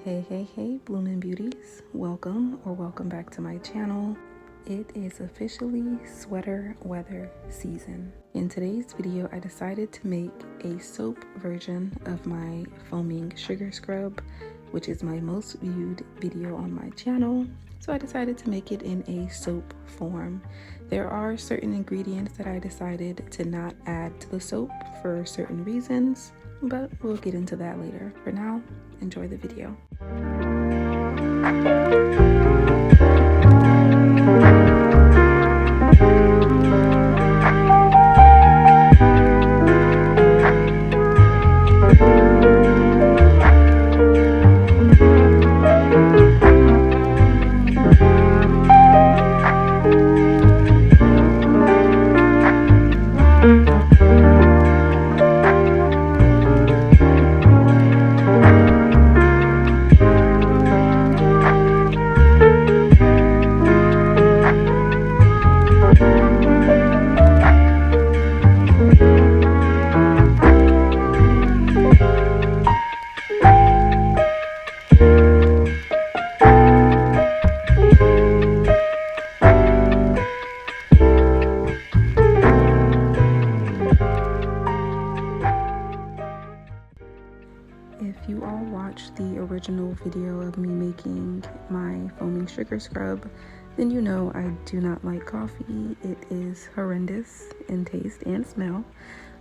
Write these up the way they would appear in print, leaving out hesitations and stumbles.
Hey, blooming beauties. Welcome back to my channel. It is officially sweater weather season. In today's video, I decided to make a soap version of my foaming sugar scrub, which is my most viewed video on my channel. So I decided to make it in a soap form. There are certain ingredients that I decided to not add to the soap for certain reasons, but we'll get into that later. For now, enjoy the video. If you all watched the original video of me making my foaming sugar scrub, then you know I do not like coffee. It is horrendous in taste and smell.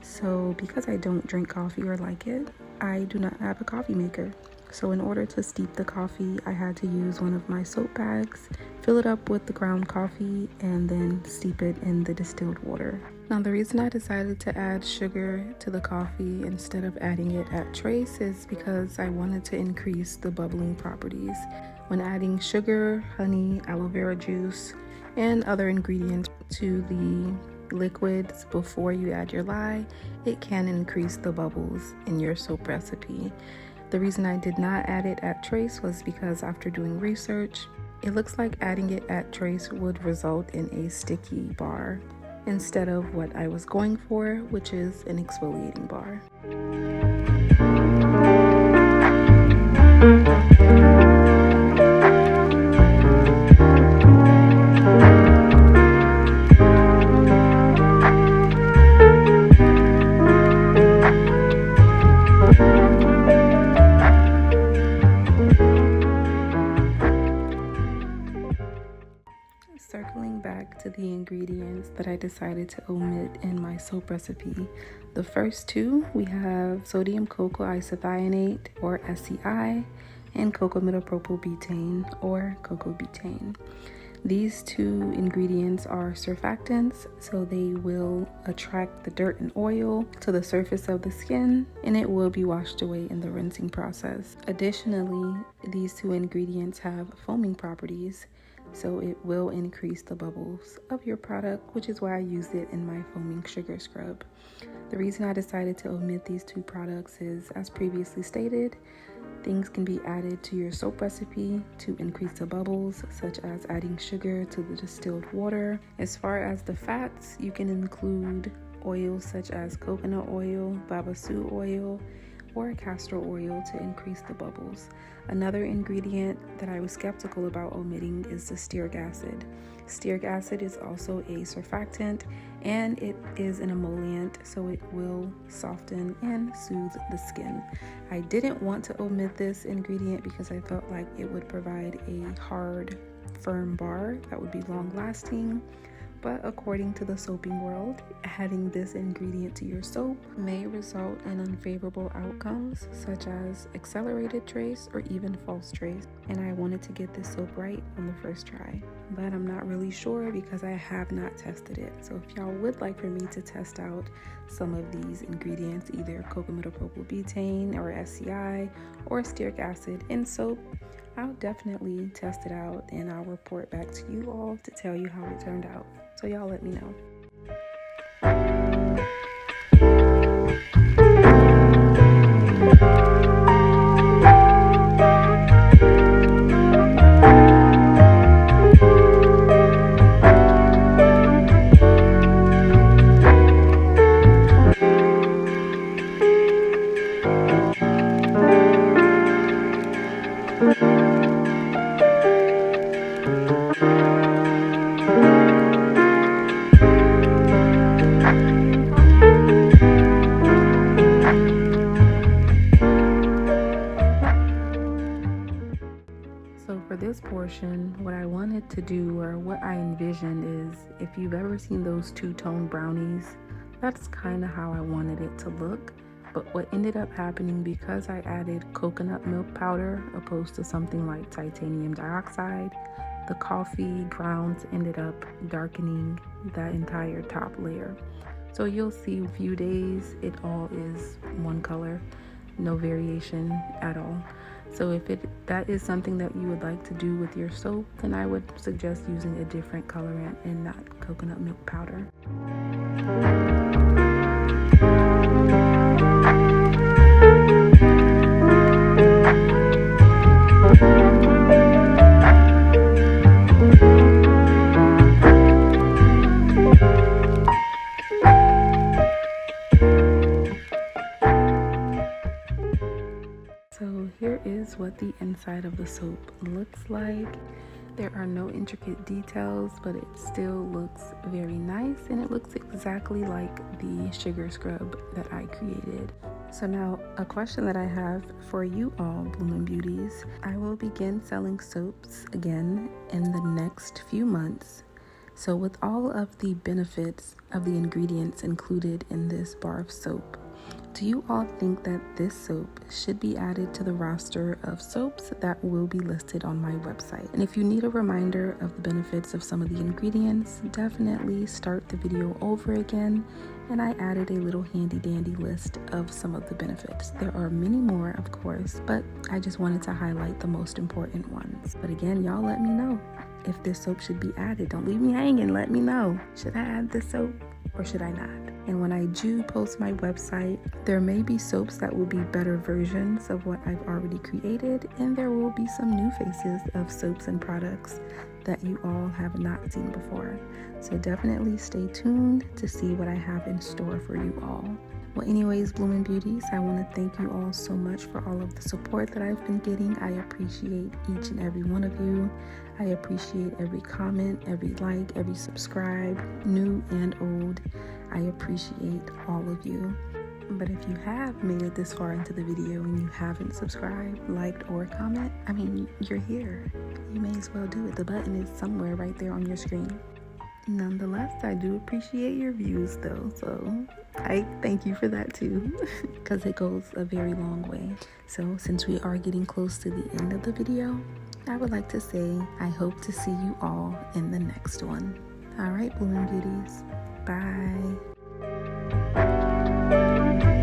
So because I don't drink coffee or like it, I do not have a coffee maker. So in order to steep the coffee, I had to use one of my soap bags, fill it up with the ground coffee, and then steep it in the distilled water. Now the reason I decided to add sugar to the coffee instead of adding it at trace is because I wanted to increase the bubbling properties. When adding sugar, honey, aloe vera juice, and other ingredients to the liquids before you add your lye, it can increase the bubbles in your soap recipe. The reason I did not add it at trace was because after doing research, it looks like adding it at trace would result in a sticky bar instead of what I was going for, which is an exfoliating bar. Circling back to the ingredients that I decided to omit in my soap recipe, the first two, we have sodium cocoa isethionate or SCI and cocoa metapropylbutane or cocoa butane. These two ingredients are surfactants, so they will attract the dirt and oil to the surface of the skin, and it will be washed away in the rinsing process. Additionally, these two ingredients have foaming properties, so it will increase the bubbles of your product, which is why I used it in my foaming sugar scrub. The reason I decided to omit these two products is, as previously stated, things can be added to your soap recipe to increase the bubbles, such as adding sugar to the distilled water. As far as the fats, you can include oils such as coconut oil, babassu oil, or castor oil to increase the bubbles. Another ingredient that I was skeptical about omitting is the stearic acid. Stearic acid is also a surfactant and it is an emollient, so it will soften and soothe the skin. I didn't want to omit this ingredient because I felt like it would provide a hard, firm bar that would be long lasting. But according to the soaping world, adding this ingredient to your soap may result in unfavorable outcomes such as accelerated trace or even false trace. And I wanted to get this soap right on the first try, but I'm not really sure because I have not tested it. So if y'all would like for me to test out some of these ingredients, either cocoa metapropylbutane or SCI or stearic acid in soap, I'll definitely test it out and I'll report back to you all to tell you how it turned out. So y'all let me know. this portion, what I wanted to do, or what I envisioned, is if you've ever seen those two-tone brownies, that's kind of how I wanted it to look. But what ended up happening, because I added coconut milk powder opposed to something like titanium dioxide, the coffee grounds ended up darkening that entire top layer. So you'll see a few days it all is one color, no variation at all. So if that is something that you would like to do with your soap, then I would suggest using a different colorant and not coconut milk powder. So here is what the inside of the soap looks like. There are no intricate details, but it still looks very nice, and it looks exactly like the sugar scrub that I created. So now, a question that I have for you all, Blooming Beauties. I will begin selling soaps again in the next few months. So with all of the benefits of the ingredients included in this bar of soap, do you all think that this soap should be added to the roster of soaps that will be listed on my website? And if you need a reminder of the benefits of some of the ingredients, definitely start the video over again, and I added a little handy dandy list of some of the benefits. There are many more, of course, but I just wanted to highlight the most important ones. But again, y'all let me know if this soap should be added. Don't leave me hanging, let me know. Should I add this soap or should I not? And when I do post my website, there may be soaps that will be better versions of what I've already created, and there will be some new faces of soaps and products that you all have not seen before. So definitely stay tuned to see what I have in store for you all. Well, anyways, Blooming Beauties, I want to thank you all so much for all of the support that I've been getting. I appreciate each and every one of you. I appreciate every comment, every like, every subscribe, new and old. I appreciate all of you. But if you have made it this far into the video and you haven't subscribed, liked, or comment, I mean, you're here. You may as well do it. The button is somewhere right there on your screen. Nonetheless, I do appreciate your views though, so I thank you for that too, because it goes a very long way. So since we are getting close to the end of the video, I would like to say I hope to see you all in the next one. All right, Blooming Beauties, bye.